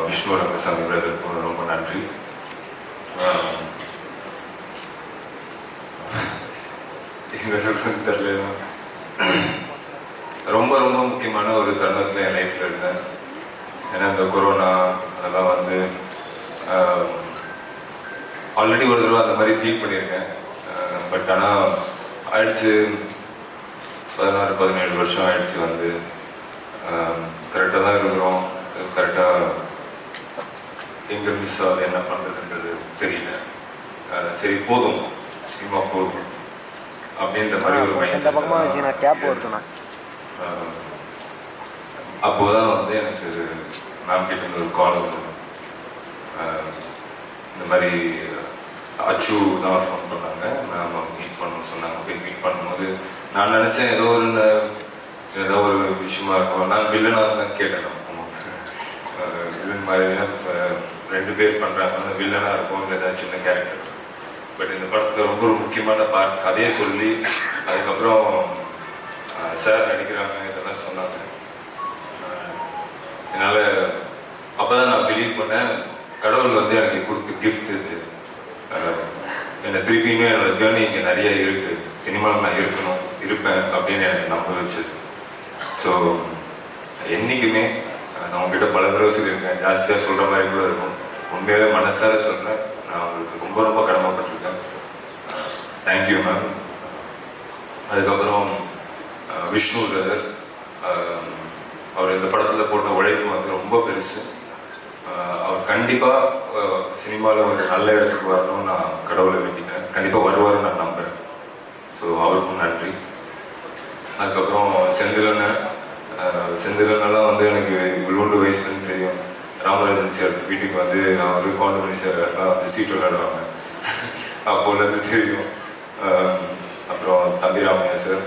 விஷ்ணு ரங்கசாமி பிரதருக்கும் ரொம்ப நன்றி. என்ன சொல்றதுன்னு தெரியல. ரொம்ப ரொம்ப முக்கியமான ஒரு தருணத்தில் என் லைஃப்பில் இருந்தேன். ஏன்னா இந்த கொரோனா அதெல்லாம் வந்து ஆல்ரெடி ஒரு தடவை அந்த மாதிரி ஃபீல் பண்ணியிருக்கேன். பட் ஆனால் ஆயிடுச்சு 16-17 வருஷம் ஆயிடுச்சு. வந்து கரெக்டாக தான் இருக்கிறோம். கரெக்டாக எங்கே மிஸ் ஆகுது என்ன பண்ணுறதுன்றது தெரியல. சரி போதும், சினிமா போதும் அப்படின்ற மாதிரி ஒரு மைண்ட் செட். அப்போதான் வந்து எனக்கு மேம் கிட்ட இருந்து ஒரு கால் வந்தது. இந்த மாதிரி அச்சு தான் ஃபோன் பண்ணாங்க, மேம் மீட் பண்ணணும்னு சொன்னாங்க. போய் மீட் பண்ணும்போது நான் நினச்சேன் ஏதோ ஒரு விஷயமா இருக்கும். நான் வில்லனாக தான் கேட்டேன். வில்லன் மாதிரி 2 பேர் பண்ணுறாங்க, அந்த வில்லனாக இருக்கும் இல்லை ஏதாவது சின்ன கேரக்டர். பட் இந்த படத்தில் ரொம்ப ஒரு முக்கியமான பார்ட் கதையை சொல்லி அதுக்கப்புறம் சார் நடிக்கிறாங்க இதெல்லாம் சொன்னாங்க. என்னால் அப்போ தான் நான் பிலீவ் பண்ணேன், கடவுள் வந்து எனக்கு கொடுத்த கிஃப்ட் இது. என்னை திருப்பியுமே என்னோட ஜேர்னி இங்கே நிறைய இருக்குது, சினிமாவில் நான் இருப்பேன் அப்படின்னு எனக்கு நம்ப வச்சது. ஸோ என்றைக்குமே நான் உங்ககிட்ட பல தடவை சொல்லியிருக்கேன், ஜாஸ்தியாக சொல்கிற மாதிரி கூட இருக்கும். உண்மையாகவே மனசார சொல்கிறேன், நான் உங்களுக்கு ரொம்ப ரொம்ப கடமைப்பட்டிருக்கேன். Thank you ma'am. அதுக்கப்புறம் விஷ்ணு பிரதர், அவர் இந்த படத்தில் போட்ட உழைப்பு வந்து ரொம்ப பெருசு. அவர் கண்டிப்பாக சினிமாவில் ஒரு நல்ல இடத்துக்கு வரணும்னு நான் கடவுளை வேண்டிக்கிறேன். கண்டிப்பாக வருவாருன்னு நான் நம்புகிறேன். ஸோ அவருக்கும் நன்றி. அதுக்கப்புறம் செந்திலனெல்லாம் வந்து எனக்கு இவ்வளோண்டு வயசுலேருந்து தெரியும். ராமராஜன் சார் வீட்டுக்கு வந்து அவர் கவுண்டமணி சார்லாம் வந்து சீட்டு விளையாடுவாங்க, அப்போலேருந்து தெரியும். அப்புறம் தம்பி ராமையா சார்,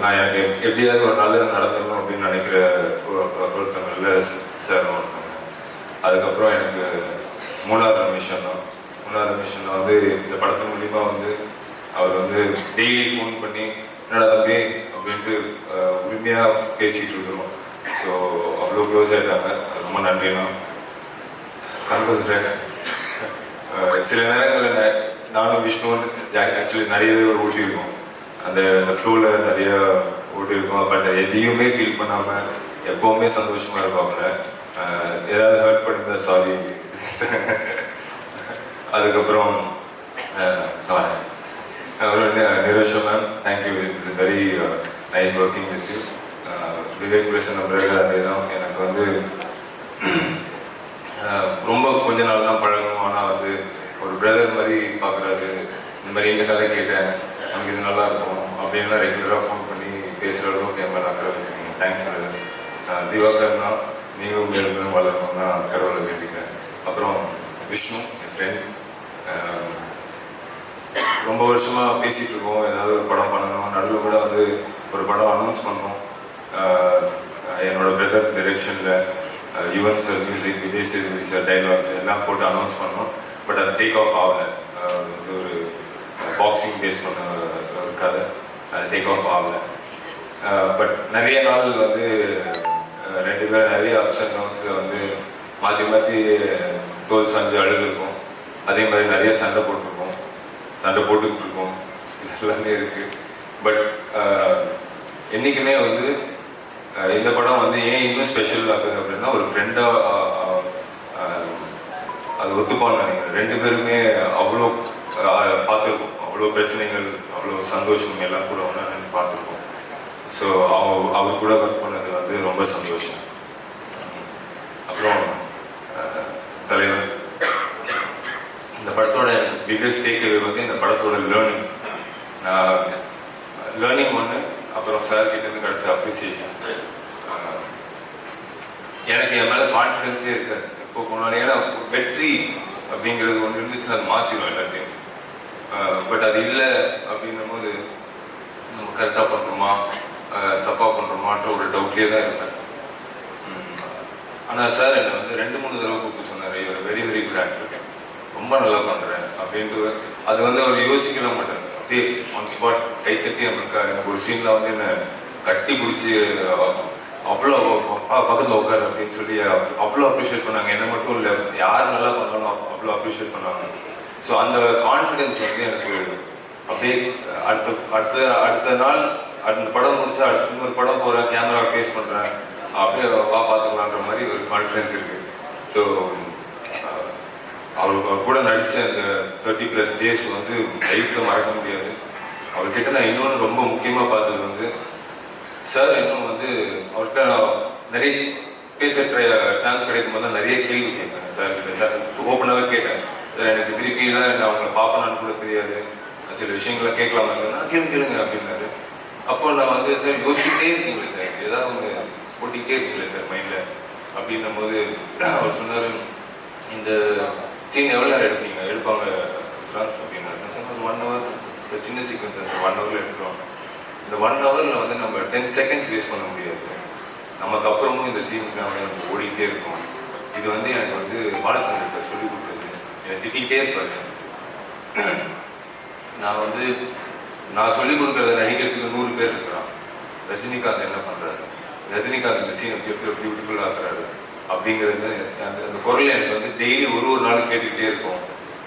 நான் எனக்கு எப்படியாவது ஒரு நல்லது நடத்தணும் அப்படின்னு நினைக்கிற ஒருத்தவங்க நல்ல சார் ஒருத்தவங்க. அதுக்கப்புறம் எனக்கு மூணாவது ரமேஷன் வந்து இந்த படத்து மூலிமா வந்து அவர் வந்து டெய்லி ஃபோன் பண்ணி என்னடா தம்பி அப்படின்ட்டு உரிமையாக பேசிகிட்டு இருக்கிறோம். ஸோ அவ்வளோ க்ளோஸ் ஆகிட்டாங்க. ரொம்ப நன்றிண்ணா. சொல்கிறேன், சில நேரங்களில் நானும் விஷ்ணுவும் ஆக்சுவலி நிறையவே ஓட்டியிருக்கோம். அந்த ஃப்ளோவில் நிறைய ஓட்டியிருக்கோம். பட் எதையுமே ஃபீல் பண்ணாமல் எப்போவுமே சந்தோஷமாக இருப்பாங்க. ஏதாவது ஹர்ட் பண்ணியிருந்தா சாரி. அதுக்கப்புறம் Nirosha ma'am, thank you. It's very nice working with you. Vivek Prasanna பிறகு அதே தான் எனக்கு வந்து ரொம்ப கொஞ்ச நாள் தான் பழகணும். ஆனால் வந்து ஒரு பிரதர் மாதிரி பார்க்குறாரு. இந்த மாதிரி இந்த கதை கேட்டேன், நமக்கு இது நல்லா இருக்கும் அப்படின்லாம் ரெகுலராக ஃபோன் பண்ணி பேசுகிற அளவுக்கு என் மேலே அக்கறை வச்சுருக்கீங்க. Thanks brother. திவாகர்னா நீங்களும் மேலும் வளரணும்னு நான் கடவுளை வேண்டிக்கிறேன். அப்புறம் விஷ்ணு, என் ஃப்ரெண்ட், ரொம்ப வருஷமாக பேசிகிட்டு இருக்கோம் ஏதாவது ஒரு படம் பண்ணணும். நடுவில் கூட வந்து ஒரு படம் அனௌன்ஸ் பண்ணோம். என்னோட பிரதர் டைரெக்ஷனில் Yuvan sir music, Vijay Sethupathi sir dialogues எல்லாம் போட்டு அனௌன்ஸ் பண்ணோம். பட் அது டேக் ஆஃப் ஆகலை. அது வந்து ஒரு பாக்ஸிங் பேஸ் பண்ண ஒரு கதை, அது டேக் ஆஃப் ஆகலை. பட் நிறைய நாள் வந்து 2 பேர் நிறைய அப்ஸ் அண்ட் டவுன்ஸில் வந்து மாற்றி மாற்றி தோல் சாஞ்சு அழுதுருக்கோம். அதே மாதிரி நிறைய சண்டை போட்டுக்கிட்டு இருக்கோம். இதெல்லாமே இருக்குது. பட் என்றைக்குமே வந்து இந்த படம் வந்து ஏன் இன்னும் ஸ்பெஷல் ஆகுது அப்படின்னா, ஒரு ஃப்ரெண்டாக அது ஒத்துப்பான்னு நினைக்கிறேன். 2 பேருமே அவ்வளோ பார்த்துருக்கோம், அவ்வளோ பிரச்சனைகள், அவ்வளோ சந்தோஷம் எல்லாம் கூட ஒன்று பார்த்துருக்கோம். ஸோ அவர் கூட ஒர்க் பண்ணது வந்து ரொம்ப சந்தோஷம். அப்புறம் தலைவர், இந்த படத்தோட பிக்கஸ்ட் டேக்அவே வந்து இந்த படத்தோட லேர்னிங் ஒன்று. அப்புறம் சார் கிட்டேருந்து கிடச்ச அப்ரிசியேஷன். எனக்கு என் மேலே கான்ஃபிடென்ஸே இருக்காது எப்போ போனாலும். ஏன்னா வெற்றி அப்படிங்கிறது ஒன்று இருந்துச்சு, அது மாற்றிடும் எல்லாத்தையும். பட் அது இல்லை அப்படின்னும் போது நம்ம கரெக்டாக பண்ணுறோமா தப்பாக பண்ணுறோமான்ற ஒரு டவுட்லேயே தான் இருப்பேன். ஆனால் சார் என்னை வந்து 2-3 தடவை கூப்பிட்டு சொன்னார், இவர் வெரி வெரி குட் ஆக்டர், ரொம்ப நல்லா பண்ணுறேன் அப்படின்ட்டு. அது வந்து அவர் யோசிக்கலாம் மாட்டார், அப்படியே ஆன் ஸ்பாட் கைத்தட்டி எனக்கு ஒரு சீனில் வந்து என்னை கட்டி பிடிச்சி அவ்வளோ பக்கத்தில் உட்காரு அப்படின்னு சொல்லி அவ்வளோ அப்ரிஷியேட் பண்ணாங்க. என்ன மட்டும் இல்லை, யார் நல்லா பண்ணாலும் அவ்வளோ அப்ரிஷியேட் பண்ணாங்க. ஸோ அந்த கான்ஃபிடென்ஸ் வந்து எனக்கு அப்படியே அடுத்த நாள் அந்த படம் முடிச்சா இன்னொரு படம் போகிறேன், கேமராவை ஃபேஸ் பண்ணுறேன், அப்படியே பார்த்துக்கலான்ற மாதிரி ஒரு கான்ஃபிடென்ஸ் இருக்குது. ஸோ அவர் கூட நடித்த அந்த 30+ டேஸ் வந்து லைஃப்பில் மறக்க முடியாது. அவர்கிட்ட நான் இன்னொன்று ரொம்ப முக்கியமாக பார்த்தது வந்து, சார் இன்னும் வந்து அவர்கிட்ட நிறைய பேச சான்ஸ் கிடைக்கும் போது தான் நிறைய கேள்வி கேட்பேன் சார் கிட்ட. சார் ஓப்பனாகவே கேட்டேன், சார் எனக்கு திருப்பிலாம் நான் அவங்களை பார்ப்பேனான்னு கூட தெரியாது, சில விஷயங்களை கேட்கலாமா சார்? நான் கேளுங்க அப்படின்னாரு. அப்போ நான் வந்து சார் யோசிச்சுட்டே இருக்கீங்களே சார், ஏதாவது ஒன்று ஓட்டிக்கிட்டே இருக்கீங்களே சார் மைண்டில் அப்படின்னும் போது அவர் சொன்னார், இந்த சீன் எவ்வளோ நேரம் எடுப்பாங்க அப்படின்னாரு. சார் ஒரு 1 hour சார், சின்ன சீக்வன்ஸ் சார் 1 hourல எடுத்துருவாங்க. இந்த 1 hourல வந்து நம்ம 10 seconds வேஸ்ட் பண்ண முடியாது. நமக்கு அப்புறமும் இந்த சீன்ஸ்லாம் வந்து நம்ம ஓடிக்கிட்டே இருக்கும். இது வந்து எனக்கு வந்து பாலச்சந்தர் சார் சொல்லி கொடுத்தது. என்னை திட்டிக்கிட்டே இருப்பாரு. நான் சொல்லிக் கொடுக்குறத நடிக்கிறதுக்கு 100 பேர் இருக்கிறான். ரஜினிகாந்த் என்ன பண்ணுறாரு, ரஜினிகாந்த் இந்த சீன் எப்படி பியூட்டிஃபுல்லாக ஆக்குறாரு அப்படிங்கிறது அந்த குரல் எனக்கு வந்து டெய்லி ஒரு நாளும் கேட்டுக்கிட்டே இருக்கும்.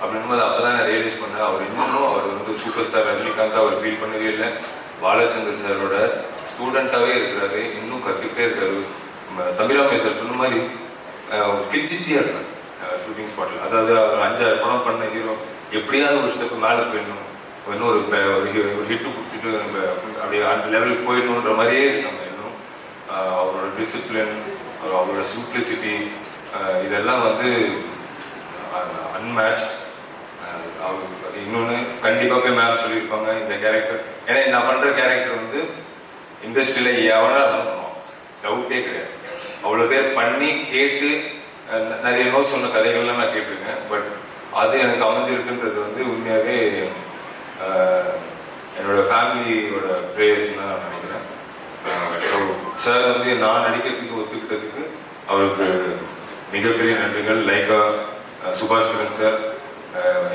அப்படின்னும்போது அப்போ தான் நான் ரியலைஸ் பண்ணேன், அவர் வந்து சூப்பர் ஸ்டார் ரஜினிகாந்த் அவர் ஃபீல் பண்ணவே இல்லை, பாலச்சந்தர் சாரோட ஸ்டூடெண்ட்டாகவே இருக்கிறாரு, இன்னும் கற்றுக்கிட்டே இருக்காரு. தம்பிராமையா சார் சொன்ன மாதிரி ஃபிட்ஜிட்டியாக இருக்காரு ஷூட்டிங் ஸ்பாட்டில். அதாவது அவர் 5-6 படம் பண்ண ஹீரோ எப்படியாவது ஒரு ஸ்டெப்பு மேலே போயிடணும், இன்னும் ஒரு ஹிட்டு கொடுத்துட்டு நம்ம அப்படியே அந்த லெவலுக்கு போயிடணுன்ற மாதிரியே இருக்காங்க. இன்னும் அவரோட டிசிப்ளின், அவரோட சிம்பிளிசிட்டி, இதெல்லாம் வந்து அன்மேட்ச். இன்னொன்று கண்டிப்பாக போய் மேம் சொல்லியிருப்பாங்க, இந்த கேரக்டர், ஏன்னா நான் பண்ணுற கேரக்டர் வந்து இண்டஸ்ட்ரியில் எவனா பண்ணுவோம், டவுட்டே கிடையாது. அவ்வளோ பேர் பண்ணி கேட்டு நிறைய சொன்ன கதைகள்லாம் நான் கேட்டிருக்கேன். பட் அது எனக்கு அமைஞ்சிருக்குன்றது வந்து உண்மையாகவே என்னோட ஃபேமிலியோட ப்ரேயர்ஸ்ன்னு தான் நான் நினைக்கிறேன். ஸோ சார் வந்து நான் நடிக்கிறதுக்கு ஒத்துக்கிட்டதுக்கு அவருக்கு மிகப்பெரிய நன்றிகள். லைக்கா சுபாஷ்கரன் சார்,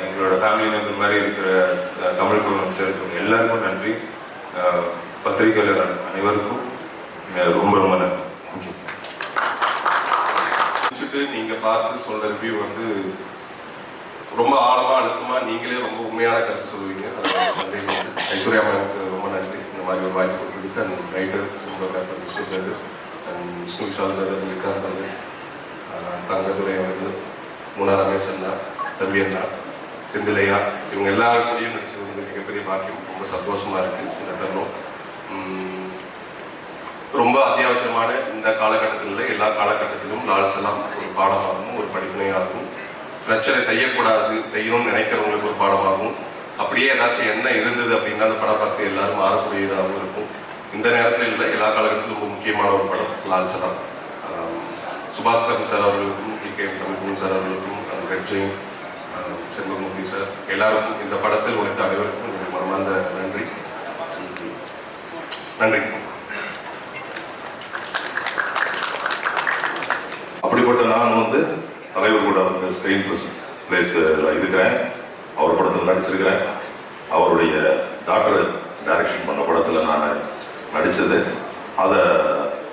எங்களோட ஃபேமிலி மெம்பர் மாதிரி இருக்கிற தமிழ்குமரன் சார், எல்லாருக்கும் நன்றி. பத்திரிகையாளர் அனைவருக்கும் ரொம்ப ரொம்ப நன்றி. தேங்க்யூ. நீங்கள் பார்த்து சொல்கிற ரிவ்யூ வந்து ரொம்ப ஆழமாக அழுத்தமாக நீங்களே ரொம்ப உண்மையான கருத்து சொல்லுவீங்க. அது சந்தேகம். ஐஸ்வர்யா மேமுக்கு ரொம்ப நன்றி இந்த மாதிரி ஒரு வாய்ப்பு கொடுத்ததுக்கு. And writer cinematographer Vishnu brother and Vishnu Vishal brother, Vikranth brother, Thangadurai அவர்கள், மூனா ரமேஷ் அண்ணா, தம்பி அண்ணா, செந்திலையா, இவங்க எல்லாருக்கூடையும் நடிச்சது வந்து மிகப்பெரிய பாக்கியம். ரொம்ப சந்தோஷமாக இருக்குது இந்த தருணம். ரொம்ப அத்தியாவசியமான இந்த காலகட்டத்தில் எல்லா காலகட்டத்திலும் லால் சலாம் ஒரு பாடமாகவும் ஒரு படிப்பினையாகவும், பிரச்சனை செய்யக்கூடாது செய்யணும்னு நினைக்கிறவங்களுக்கு ஒரு பாடமாகவும், அப்படியே ஏதாச்சும் என்ன இருந்தது அப்படின்னா அந்த படம் பார்த்து எல்லாரும் மாறக்கூடியதாகவும் இருக்கும். இந்த நேரத்தில் இல்லை, எல்லா காலகட்டத்திலும் ரொம்ப முக்கியமான ஒரு படம் லால் சலாம். சுபாஷ்கரன் சார் அவர்களுக்கும், டி.கே. தமிழ்குமரன் சார் அவர்களுக்கும், ரெட் ஜெயின், செல்வமூர்த்தி சார், எல்லாருக்கும் இந்த படத்தில் உழைத்த அனைவருக்கும் என்னுடைய மனமார்ந்த நன்றி. நன்றி. அப்படிப்பட்ட நான் வந்து தலைவர் கூட வந்து ஸ்க்ரீன் பிளேஸில் இருக்கிறேன். அவர் படத்தில் நடிச்சிருக்கிறேன். அவருடைய டாக்டர் டைரக்ஷன் பண்ண படத்தில் நான் நடித்தது. அதை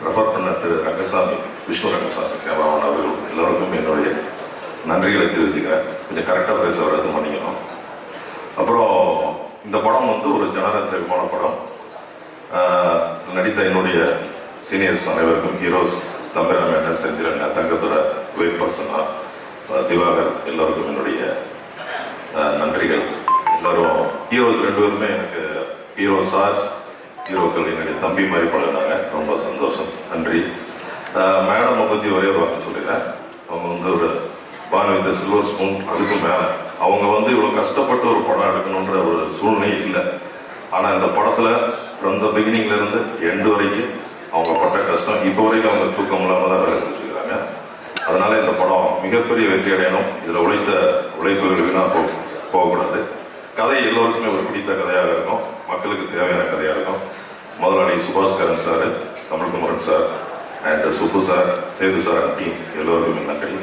ரெஃபர் பண்ண திரு ரங்கசாமி, விஷ்ணு ரங்கசாமி கேமராமேன் அவர்கள் எல்லோருக்கும் என்னுடைய நன்றிகளை தெரிவிச்சுக்கிறேன். கொஞ்சம் கரெக்டாக பேச வர்றது மன்னிக்கணும். அப்புறம் இந்த படம் வந்து ஒரு ஜனரஞ்சகமான படம். நடித்த என்னுடைய சீனியர்ஸ் அனைவருக்கும், ஹீரோஸ் தம்பிராமையா, செந்திலண்ணா, தங்கதுரை, வேட் பர்சனா, திவாகர், எல்லோருக்கும் என்னுடைய நன்றிகள். எல்லோரும் ஹீரோஸ் 2 பேருமே எனக்கு ஹீரோ சார்ஸ், ஹீரோக்கள் என்னுடைய தம்பி மாதிரி பழகினாங்க. ரொம்ப சந்தோஷம், நன்றி. மேடமை பற்றி ஒரே ஒரு வார்த்தை சொல்லிடுறேன். அவங்க வந்து ஒரு பான் வித் சில்வர் ஸ்பூன், அதுக்கு மேலே அவங்க வந்து இவ்வளோ கஷ்டப்பட்டு ஒரு படம் எடுக்கணுன்ற ஒரு சூழ்நிலை இல்லை. ஆனால் இந்த படத்தில் ஃப்ரம் த பிகினிங்லேருந்து எண்டு வரைக்கும் அவங்க பட்ட கஷ்டம், இப்போ வரைக்கும் அவங்க தூக்கம் இல்லாமல் தான் வேலை செஞ்சுருக்கிறாங்க. அதனால் இந்த படம் மிகப்பெரிய வெற்றி அடையணும். இதில் உழைத்த உழைப்புகள் வீணாக போகக்கூடாது. கதை எல்லோருக்குமே ஒரு பிடித்த கதையாக இருக்கும், மக்களுக்கு தேவையான கதையாக இருக்கும். முதலாளி Subaskaran sir, Tamilkumaran sir and Subbu sir, Sethu sir team எல்லோருக்குமே நன்றி.